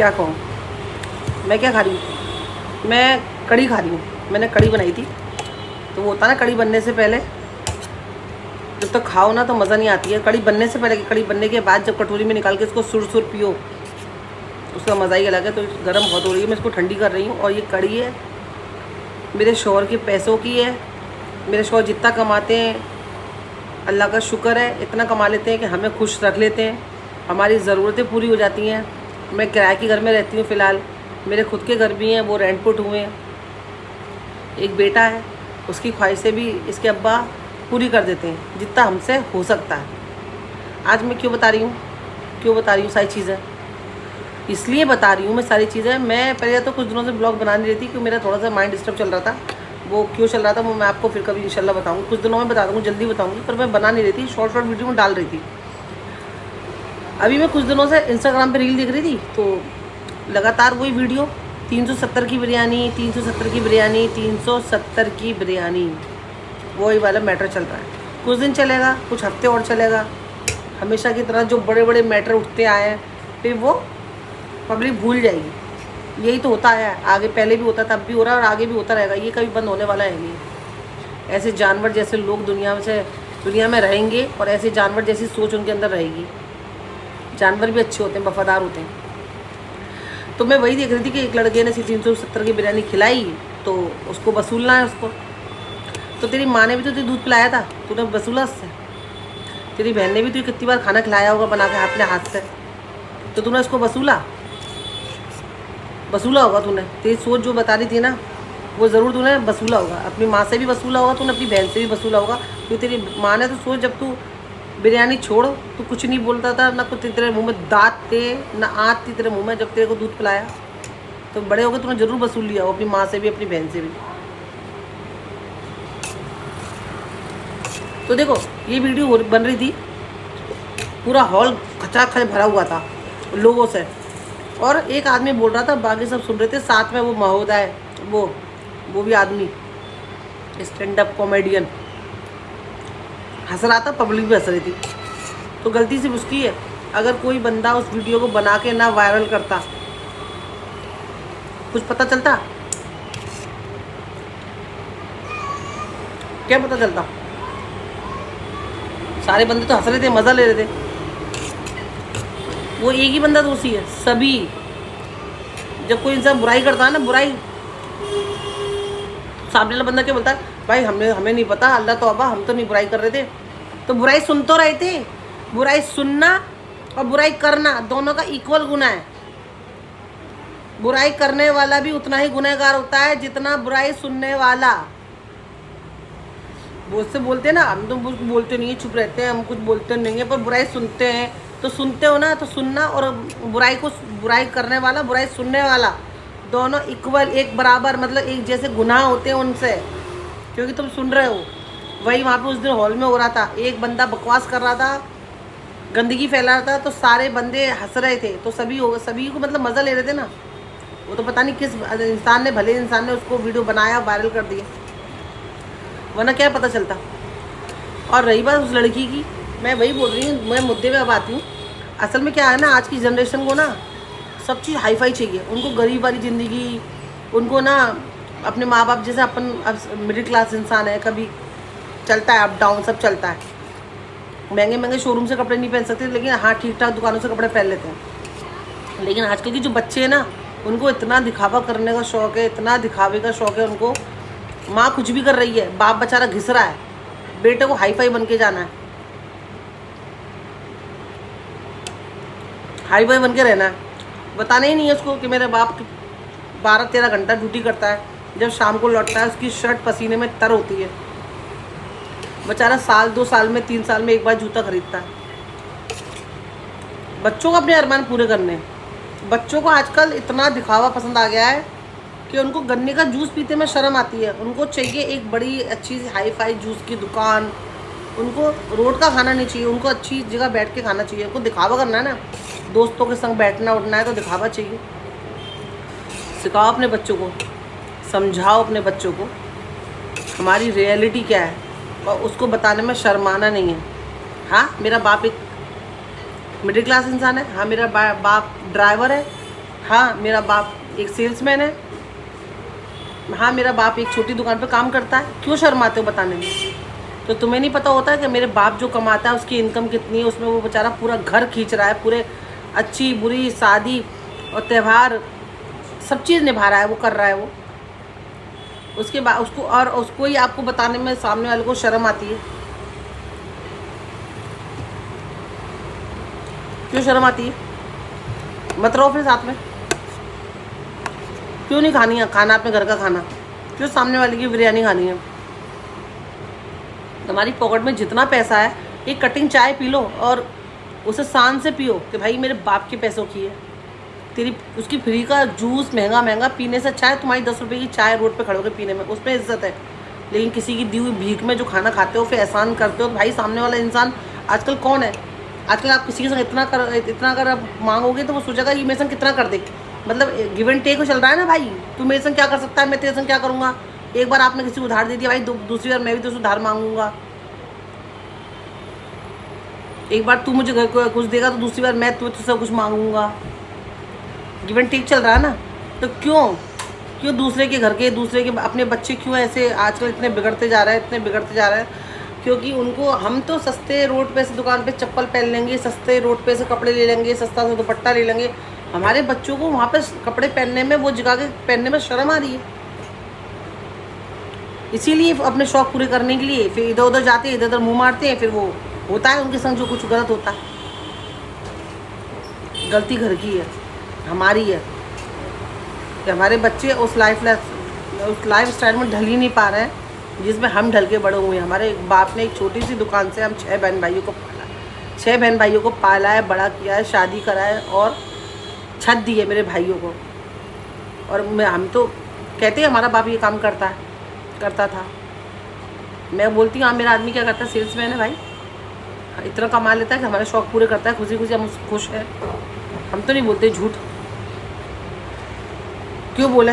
क्या कहूँ, मैं क्या खा रही हूँ, मैं कढ़ी खा रही हूँ। मैंने कढ़ी बनाई थी, तो वो होता है ना कढ़ी बनने से पहले जब तक खाओ ना तो मज़ा नहीं आती है। कढ़ी बनने से पहले, कढ़ी बनने के बाद जब कटोरी में निकाल के इसको सुर सुर पियो, उसका मज़ा ही अलग है। तो गर्म बहुत हो रही है, मैं इसको ठंडी कर रही हूँ। और ये कढ़ी है मेरे शौहर के पैसों की है। मेरे शौहर जितना कमाते हैं अल्लाह का शुक्र है, इतना कमा लेते हैं कि हमें खुश रख लेते हैं, हमारी ज़रूरतें पूरी हो जाती हैं। मैं किराए के घर में रहती हूँ फ़िलहाल, मेरे खुद के घर भी हैं, वो रेंट पुट हुए हैं। एक बेटा है, उसकी ख्वाहिशें भी इसके अब्बा पूरी कर देते हैं जितना हमसे हो सकता है। आज मैं क्यों बता रही हूँ सारी चीज़ें, इसलिए बता रही हूँ मैं सारी चीज़ें। मैं पहले तो कुछ दिनों से ब्लॉग बना नहीं रही थी क्योंकि मेरा थोड़ा सा माइंड डिस्टर्ब चल रहा था। वो क्यों चल रहा था वो मैं आपको फिर कभी इंशाल्लाह बताऊँगी, कुछ दिनों में बता दूँगी, जल्दी बताऊँगी। पर मैं बना नहीं रही थी, शॉर्ट वीडियो में डाल रही थी। अभी मैं कुछ दिनों से इंस्टाग्राम पर रील देख रही थी, तो लगातार वही वीडियो 370 की बिरयानी, 370 की बिरयानी, 370 की बिरयानी, वही वाला मैटर चल रहा है। कुछ दिन चलेगा, कुछ हफ्ते और चलेगा। हमेशा की तरह जो बड़े बड़े मैटर उठते आए हैं फिर वो पब्लिक भूल जाएगी। यही तो होता है, आगे पहले भी होता था, अब भी हो रहा है और आगे भी होता रहेगा। ये कभी बंद होने वाला है नहीं। ऐसे जानवर जैसे लोग दुनिया में रहेंगे और ऐसे जानवर जैसी सोच उनके अंदर रहेगी। जानवर भी अच्छे होते हैं, वफादार होते हैं। तो मैं वही देख रही थी कि एक लड़के ने 370 की बिरयानी खिलाई, तो उसको वसूलना है उसको। तो तेरी माँ ने भी तो तुझे दूध पिलाया था, तूने वसूला उससे। तेरी बहन ने भी तुझे कितनी बार खाना खिलाया होगा बना के अपने हाथ से, तो तूने उसको वसूला होगा तूने। तेरी सोच जो बता रही थी ना वो ज़रूर तूने वसूला होगा। अपनी माँ से भी वसूला होगा तूने, अपनी बहन से भी वसूला होगा। क्योंकि तेरी माँ ने तो सोच, जब तू बिरयानी छोड़ तो कुछ नहीं बोलता था, ना कुछ तेरे मुंह में दांत थे ना आँत थी तेरे मुंह में, जब तेरे को दूध पिलाया। तो बड़े हो गए तूने ज़रूर वसूल लिया हो अपनी माँ से भी, अपनी बहन से भी। तो देखो ये वीडियो बन रही थी, पूरा हॉल खचाखच भरा हुआ था लोगों से, और एक आदमी बोल रहा था, बाकी सब सुन रहे थे। साथ में वो महोदय, वो भी आदमी स्टैंड अप कॉमेडियन हंस रहा था, पब्लिक भी हंस रही थी। तो गलती सिर्फ उसकी है। अगर कोई बंदा उस वीडियो को बना के ना वायरल करता, कुछ पता चलता? क्या पता चलता? सारे बंदे तो हंस रहे थे, मज़ा ले रहे थे। वो एक ही बंदा दोषी है, सभी। जब कोई इंसान बुराई करता है ना, बुराई, सामने वाला बंदा क्या बोलता है, भाई हमें नहीं पता, अल्लाह तौबा, हम तो नहीं बुराई कर रहे थे। तो बुराई सुन तो रहे थे। बुराई सुनना और बुराई करना दोनों का इक्वल गुनाह है। बुराई करने वाला भी उतना ही गुनहगार होता है जितना बुराई सुनने वाला। वो से बोलते हैं ना, हम तो कुछ बोलते नहीं है, चुप रहते हैं, हम कुछ बोलते नहीं है, पर बुराई सुनते हैं। तो सुनते हो ना, तो सुनना और बुराई करने वाला, बुराई सुनने वाला, दोनों इक्वल, एक बराबर, मतलब एक जैसे गुनाह होते हैं उनसे, क्योंकि तुम सुन रहे हो। वही वहाँ पे उस दिन हॉल में हो रहा था, एक बंदा बकवास कर रहा था, गंदगी फैला रहा था, तो सारे बंदे हंस रहे थे। तो सभी को मतलब मज़ा ले रहे थे ना। वो तो पता नहीं किस इंसान ने, भले इंसान ने उसको वीडियो बनाया, वायरल कर दिया, वरना क्या पता चलता। और रही बात उस लड़की की, मैं वही बोल रही हूँ, मैं मुद्दे पे अब आती हूँ। असल में क्या है ना, आज की जनरेशन को ना सब चीज़ हाई फाई चाहिए। उनको गरीब वाली ज़िंदगी, उनको ना अपने माँ बाप जैसे, अपन मिडिल क्लास इंसान है, कभी चलता है अप डाउन, सब चलता है। महंगे महंगे शोरूम से कपड़े नहीं पहन सकते, लेकिन हाँ ठीक ठाक दुकानों से कपड़े पहन लेते हैं। लेकिन आजकल की जो बच्चे हैं ना, उनको इतना दिखावा करने का शौक़ है, इतना दिखावे का शौक़ है उनको। माँ कुछ भी कर रही है, बाप बेचारा घिस रहा है, बेटे को हाई फाई बन के जाना है, हाई फाई बन के रहना है। बताना ही नहीं है उसको कि मेरे बाप 12-13 घंटा ड्यूटी करता है, जब शाम को लौटता है उसकी शर्ट पसीने में तर होती है। बेचारा साल 2 साल में 3 साल में एक बार जूता खरीदता है। बच्चों को अपने अरमान पूरे करने हैं। बच्चों को आजकल इतना दिखावा पसंद आ गया है कि उनको गन्ने का जूस पीते में शर्म आती है। उनको चाहिए एक बड़ी अच्छी हाई फाई जूस की दुकान, उनको रोड का खाना नहीं चाहिए, उनको अच्छी जगह बैठ के खाना चाहिए। उनको दिखावा करना है ना, दोस्तों के संग बैठना उठना है तो दिखावा चाहिए। सिखाओ अपने बच्चों को, समझाओ अपने बच्चों को हमारी रियलिटी क्या है, और उसको बताने में शर्माना नहीं है। हाँ, मेरा बाप एक मिडिल क्लास इंसान है, हाँ मेरा बाप ड्राइवर है, हाँ मेरा बाप एक सेल्समैन है, हाँ मेरा बाप एक छोटी दुकान पे काम करता है। क्यों शर्माते हो बताने में? तो तुम्हें नहीं पता होता है कि मेरे बाप जो कमाता है उसकी इनकम कितनी है, उसमें वो बेचारा पूरा घर खींच रहा है, पूरे अच्छी बुरी शादी और त्यौहार सब चीज़ निभा रहा है, वो कर रहा है वो। उसके बाद उसको, और उसको ही आपको बताने में सामने वाले को शर्म आती है। क्यों शर्म आती है? मत रहो फिर साथ में। क्यों नहीं खानी है खाना अपने घर का खाना? क्यों सामने वाले की बिरयानी खानी है? तुम्हारी पॉकेट में जितना पैसा है, एक कटिंग चाय पी लो और उसे शान से पियो कि भाई मेरे बाप के पैसों की है। तेरी उसकी फ्री का जूस महंगा महंगा पीने से अच्छा है तुम्हारी 10 रुपये की चाय रोड पे खड़े होकर पीने में, उसमें इज्जत है। लेकिन किसी की दी हुई भीख में जो खाना खाते हो, फिर एहसान करते हो, तो भाई सामने वाला इंसान आजकल कौन है? आजकल आप किसी के संग इतना अगर आप मांगोगे तो वो सोचेगा ये मेरे संग कितना कर दे। मतलब गिव एंड टेक चल रहा है ना भाई, तू मेरे संग क्या कर सकता है, मैं तेरे संग क्या करूँगा। एक बार आपने किसी को उधार दे दिया भाई, दूसरी बार मैं भी तो उधार मांगूंगा। एक बार तू मुझे घर को कुछ देगा तो दूसरी बार मैं तुझसे कुछ मांगूंगा। गिव एंड टेक चल रहा है ना। तो क्यों दूसरे के घर के, दूसरे के अपने बच्चे क्यों ऐसे आजकल इतने बिगड़ते जा रहे हैं, इतने बिगड़ते जा रहे हैं? क्योंकि उनको, हम तो सस्ते रोड पे से दुकान पे चप्पल पहन लेंगे, सस्ते रोड पे से कपड़े ले लेंगे, सस्ता सा दुपट्टा ले लेंगे। हमारे बच्चों को वहाँ पे कपड़े पहनने में, वो जगह के पहनने में शर्म आ रही है। इसीलिए अपने शौक पूरे करने के लिए फिर इधर उधर जाते हैं, इधर उधर मुँह मारते हैं, फिर वो होता है उनके संग जो कुछ गलत होता है। गलती घर की है, हमारी है कि हमारे बच्चे उस लाइफ स्टाइल में ढल ही नहीं पा रहे हैं जिसमें हम ढल के बड़े हुए हैं। हमारे बाप ने एक छोटी सी दुकान से हम 6 बहन भाइयों को पाला, 6 बहन भाइयों को पाला है, बड़ा किया है, शादी करा है और छत दी है मेरे भाइयों को। और हम तो कहते हैं हमारा बाप ये काम करता था। मैं बोलती हूँ हाँ मेरा आदमी क्या करता है, सेल्समैन है भाई, इतना कमा लेता है कि हमारे शौक पूरे करता है, खुशी खुशी हम खुश हैं। हम तो नहीं बोलते झूठ। क्यों बोले?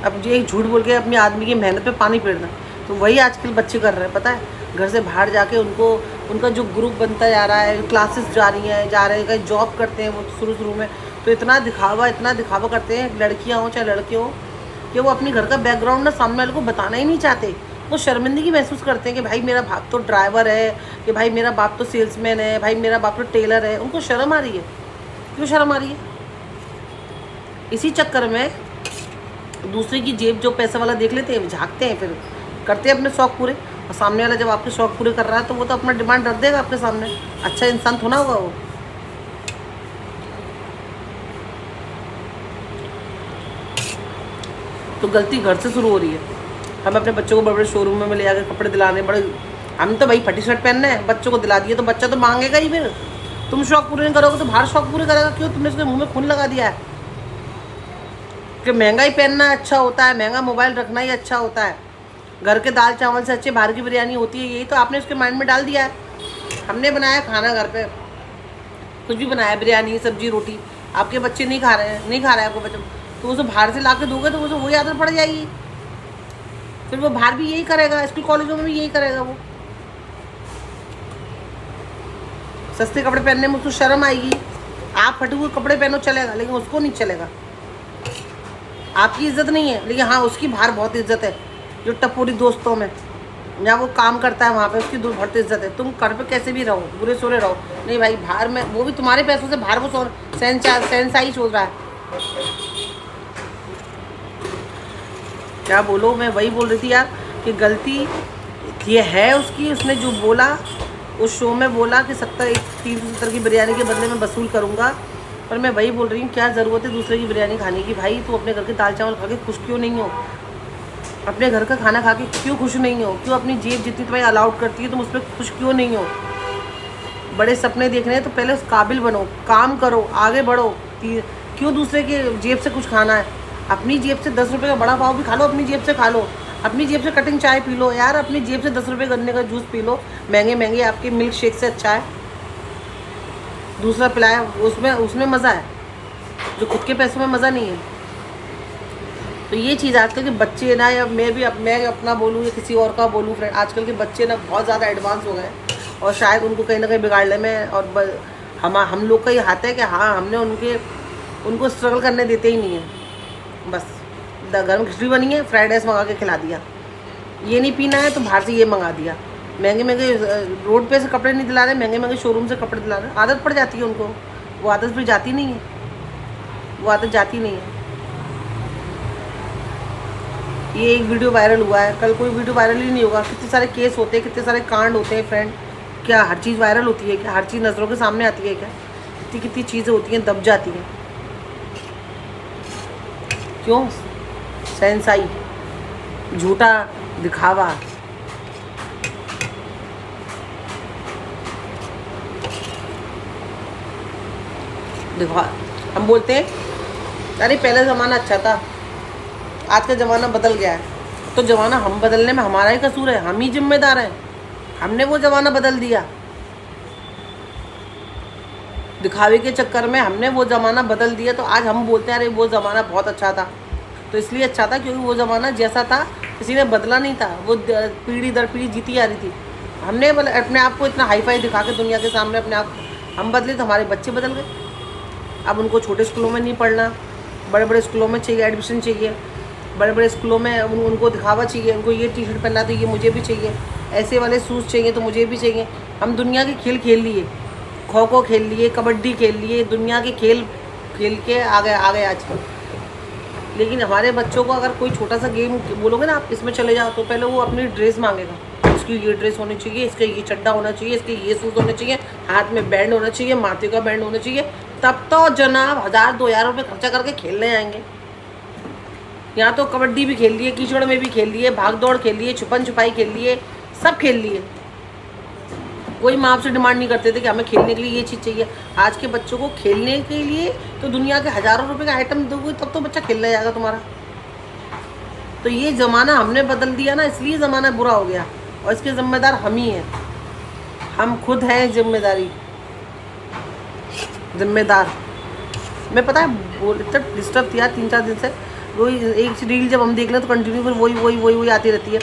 अब ये झूठ बोल के अपनी आदमी की मेहनत पे पानी फेरना, तो वही आजकल बच्चे कर रहे हैं। पता है, घर से बाहर जाके उनका जो ग्रुप बनता जा रहा है, क्लासेस जा रहे हैं, कहीं जॉब करते हैं वो शुरू में, तो इतना दिखावा करते हैं, लड़कियाँ हो चाहे लड़के हो, कि वो अपनी घर का बैकग्राउंड ना सामने वाले को बताना ही नहीं चाहते। वो शर्मिंदगी महसूस करते हैं कि भाई मेरा बाप तो ड्राइवर है, कि भाई मेरा बाप तो सेल्समैन है, भाई मेरा बाप तो टेलर है। उनको शर्म आ रही है। क्यों शर्म आ रही है? इसी चक्कर में दूसरे की जेब जो पैसे वाला देख लेते हैं, झांकते हैं, फिर करते हैं अपने शौक पूरे। और सामने वाला जब आपके शौक पूरे कर रहा है तो वो तो अपना डिमांड रख देगा आपके सामने। अच्छा इंसान थोड़ा होगा वो। तो गलती घर से शुरू हो रही है। हम अपने बच्चों को बड़े बड़े शोरूम में ले जाकर कपड़े दिलाने, बड़े हम तो भाई फटी शर्ट पहनना है, बच्चों को दिला दिए तो बच्चा तो मांगेगा ही। फिर तुम शौक पूरे नहीं करोगे तो बाहर शौक पूरे करेगा। क्यों? तुमने उसके मुंह में खून लगा दिया है कि महंगा ही पहनना अच्छा होता है, महंगा मोबाइल रखना ही अच्छा होता है, घर के दाल चावल से अच्छे बाहर की बिरयानी होती है। यही तो आपने उसके माइंड में डाल दिया है। हमने बनाया खाना घर पे, कुछ भी बनाया, बिरयानी सब्जी रोटी, आपके बच्चे नहीं खा रहे हैं, नहीं खा रहा है आपको बच्चा, तो उसे बाहर से ला के दोगे तो उसे वही आदत पड़ जाएगी। फिर वो बाहर भी यही करेगा, स्कूल कॉलेजों में भी यही करेगा। वो सस्ते कपड़े पहनने में उसको शर्म आएगी। आप फटे हुए कपड़े पहनो चलेगा, लेकिन उसको नहीं चलेगा। आपकी इज्जत नहीं है, लेकिन हाँ उसकी बाहर बहुत इज्जत है। जो टपोरी दोस्तों में जहाँ वो काम करता है वहाँ पे उसकी बहुत इज्जत है। तुम घर पे कैसे भी रहो, बुरे सोरे रहो, नहीं भाई बाहर में, वो भी तुम्हारे पैसों से बाहर वो सेंसाई सोच रहा है। क्या बोलो, मैं वही बोल रही थी यार कि गलती ये है उसकी। उसने जो बोला उस शो में, बोला कि 370 की बिरयानी के बदले में वसूल करूँगा। पर मैं वही बोल रही हूँ, क्या ज़रूरत है दूसरे की बिरयानी खाने की? भाई तू अपने घर के दाल चावल खा के खुश क्यों नहीं हो? अपने घर का खाना खा के क्यों खुश नहीं हो? क्यों अपनी जेब जितनी तुम्हें अलाउड करती है तुम उस पर खुश क्यों नहीं हो? बड़े सपने देखने हैं तो पहले उस काबिल बनो, काम करो, आगे बढ़ो। क्यों दूसरे के जेब से कुछ खाना है? अपनी जेब से 10 रुपये का बड़ा पाव भी खा लो, अपनी जेब से खा लो, अपनी जेब से कटिंग चाय पी लो यार, अपनी जेब से 10 रुपये गन्ने का जूस पी लो, महंगे आपके मिल्क शेक से अच्छा है। दूसरा पिलाया उसमें मज़ा है, जो खुद के पैसों में मज़ा नहीं है। तो ये चीज़ आजकल के बच्चे ना, या मैं अपना बोलूँ या किसी और का बोलूँ फ्रेंड, आजकल के बच्चे ना बहुत ज़्यादा एडवांस हो गए और शायद उनको कहीं ना कहीं बिगाड़ने में और हम लोग का ये हाथ है कि हाँ हमने उनके उनको स्ट्रगल करने देते ही नहीं है। बस घर में खिचड़ी बनी है, फ्राइड राइस मंगा के खिला दिया, ये नहीं पीना है तो बाहर से ये मंगा दिया। महंगे महंगे रोड पे से कपड़े नहीं दिला रहे, महंगे महंगे शोरूम से कपड़े दिला रहे। आदत पड़ जाती है उनको, वो आदत फिर जाती नहीं है, वो आदत जाती नहीं है। ये एक वीडियो वायरल हुआ है, कल कोई वीडियो वायरल ही नहीं होगा। कितने सारे केस होते हैं, कितने सारे कांड होते हैं फ्रेंड। क्या हर चीज़ वायरल होती है क्या? हर चीज़ नज़रों के सामने आती है क्या? कितनी कितनी चीज़ें होती हैं दब जाती हैं। क्यों? सहनसाई, झूठा दिखावा। देखो हम बोलते हैं अरे पहले ज़माना अच्छा था, आज का ज़माना बदल गया है। तो ज़माना हम बदलने में हमारा ही कसूर है, हम ही जिम्मेदार हैं। हमने वो ज़माना बदल दिया, दिखावे के चक्कर में हमने वो ज़माना बदल दिया। तो आज हम बोलते हैं अरे वो ज़माना बहुत अच्छा था। तो इसलिए अच्छा था क्योंकि वो ज़माना जैसा था किसी ने बदला नहीं था, वो पीढ़ी दर पीढ़ी जीती आ रही थी। हमने अपने आप को इतना हाई फाई दिखा के दुनिया के सामने अपने आप हम बदले, तो हमारे बच्चे बदल गए। अब उनको छोटे स्कूलों में नहीं पढ़ना, बड़े बड़े स्कूलों में चाहिए एडमिशन चाहिए। बड़े बड़े स्कूलों में उनको दिखावा चाहिए, उनको ये टी शर्ट पहनना तो ये मुझे भी चाहिए, ऐसे वाले शूज़ चाहिए तो मुझे भी चाहिए। हम दुनिया के खेल खेल लिए, खो खो खेल लिए, कबड्डी खेल लिए, दुनिया के खेल खेल के आ गए आजकल। लेकिन हमारे बच्चों को अगर कोई छोटा सा गेम बोलोगे ना आप इसमें चले जाओ, तो पहले वो अपनी ड्रेस मांगेगा। इसकी ये ड्रेस होनी चाहिए, इसका ये चड्डा होना चाहिए, इसके ये शूज़ होने चाहिए, हाथ में बैंड होना चाहिए, माथे का बैंड होना चाहिए। तब तो जनाब 1000-2000 रुपये खर्चा करके खेलने आएंगे। यहाँ तो कबड्डी भी खेल लिए, कीचड़ में भी खेल लिए, भाग दौड़ खेल लिए, छुपन छुपाई खेल लिए, सब खेल लिए। कोई माँ आपसे डिमांड नहीं करते थे कि हमें खेलने के लिए ये चीज़ चाहिए। आज के बच्चों को खेलने के लिए तो दुनिया के हज़ारों रुपए का आइटम दोगे तब तो बच्चा खेलने जाएगा तुम्हारा। तो ये ज़माना हमने बदल दिया ना, इसलिए ज़माना बुरा हो गया और इसके ज़िम्मेदार हम ही हैं। हम खुद हैं जिम्मेदार। मैं पता है इतना डिस्टर्ब किया 3-4 दिन से। वही एक रील जब हम देख लें तो कंटिन्यू फिर वही आती रहती है।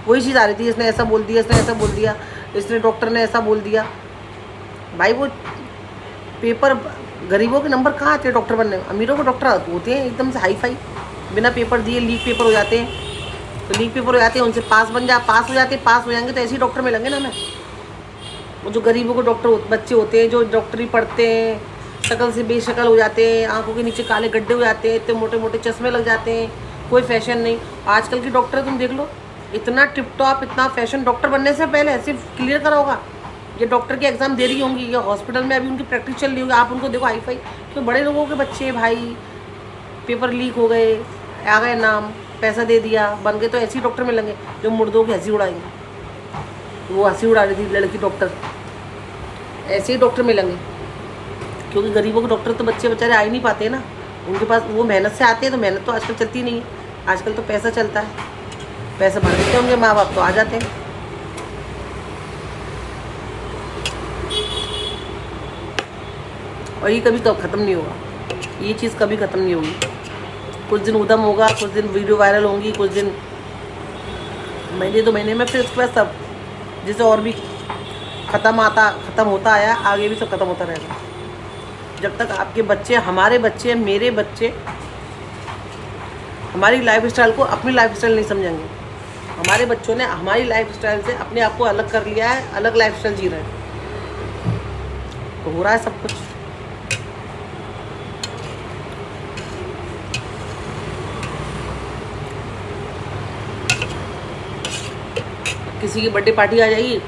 वही चीज़ आ रही थी, इसने ऐसा बोल दिया, इसने ऐसा बोल दिया, इसने डॉक्टर ने ऐसा बोल दिया। भाई वो पेपर, गरीबों के नंबर कहाँ आते हैं डॉक्टर बनने में? अमीरों को डॉक्टर होते हैं एकदम से हाई फाई, बिना पेपर दिए लीक पेपर हो जाते हैं। तो लीक पेपर हो जाते हैं, उनसे पास हो जाते हैं, पास हो जाएंगे तो ऐसे ही डॉक्टर मिलेंगे ना हमें। वो जो गरीबों को डॉक्टर बच्चे होते हैं जो डॉक्टरी पढ़ते हैं, शक्ल से बेशक्ल हो जाते हैं, आंखों के नीचे काले गड्ढे हो जाते हैं, इतने मोटे मोटे चश्मे लग जाते हैं, कोई फैशन नहीं। आजकल की डॉक्टर तुम देख लो, इतना टिप टॉप, इतना फैशन। डॉक्टर बनने से पहले सिर्फ क्लियर करा होगा, ये डॉक्टर के एग्ज़ाम दे रही होंगी, ये हॉस्पिटल में अभी उनकी प्रैक्टिस चल रही होगी। आप उनको देखो हाई फाई। तो बड़े लोगों के बच्चे भाई पेपर लीक हो गए, आ गए नाम, पैसा दे दिया, बन गए, तो ऐसे ही डॉक्टर मिलेंगे जो मुर्दों की हंसी उड़ाएंगे। वो हंसी उड़ा रही थी लड़की डॉक्टर, ऐसे ही डॉक्टर मिलेंगे। क्योंकि गरीबों के डॉक्टर तो बच्चे बेचारे आ ही नहीं पाते ना, उनके पास वो मेहनत से आते हैं। तो मेहनत तो आजकल चलती नहीं है, आजकल तो पैसा चलता है। पैसा भर देते होंगे माँ बाप तो आ जाते हैं। और ये कभी ख़त्म नहीं होगा, ये चीज़ कभी ख़त्म नहीं होगी। कुछ दिन उदम होगा, कुछ दिन वीडियो वायरल होंगी, कुछ दिन महीने 2 महीने में, फिर उसके बाद सब जैसे और भी ख़त्म होता आया, आगे भी सब ख़त्म होता रहेगा। जब तक आपके बच्चे, हमारे बच्चे, मेरे बच्चे हमारी लाइफस्टाइल को अपनी लाइफस्टाइल नहीं समझेंगे। हमारे बच्चों ने हमारी लाइफस्टाइल से अपने आप को अलग कर लिया है, अलग लाइफस्टाइल जी रहे हैं, तो हो रहा है सब कुछ। किसी की बर्थडे पार्टी आ जाएगी,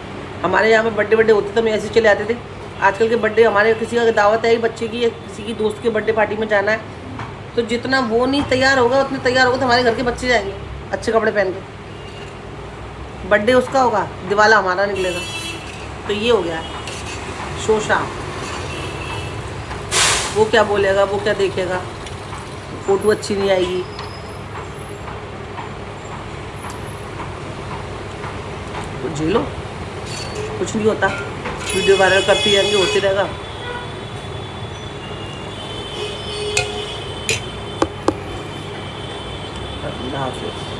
हमारे यहाँ में बर्थडे होते तो मैं ऐसे चले आते थे। आजकल के बर्थडे, हमारे किसी का दावत है बच्चे की या किसी की दोस्त के बर्थडे पार्टी में जाना है, तो जितना वो नहीं तैयार होगा उतने तैयार होगा तो हमारे घर के बच्चे जाएंगे अच्छे कपड़े पहन के। बर्थडे उसका होगा, दिवाला हमारा निकलेगा। तो ये हो गया है शोशा। वो क्या बोलेगा, वो क्या देखेगा, फ़ोटो अच्छी नहीं आएगी। तो झेलो, कुछ नहीं होता, वीडियो वायरल करती जाएंगे, होते रहेगा। अल्लाह हाफ़िज़।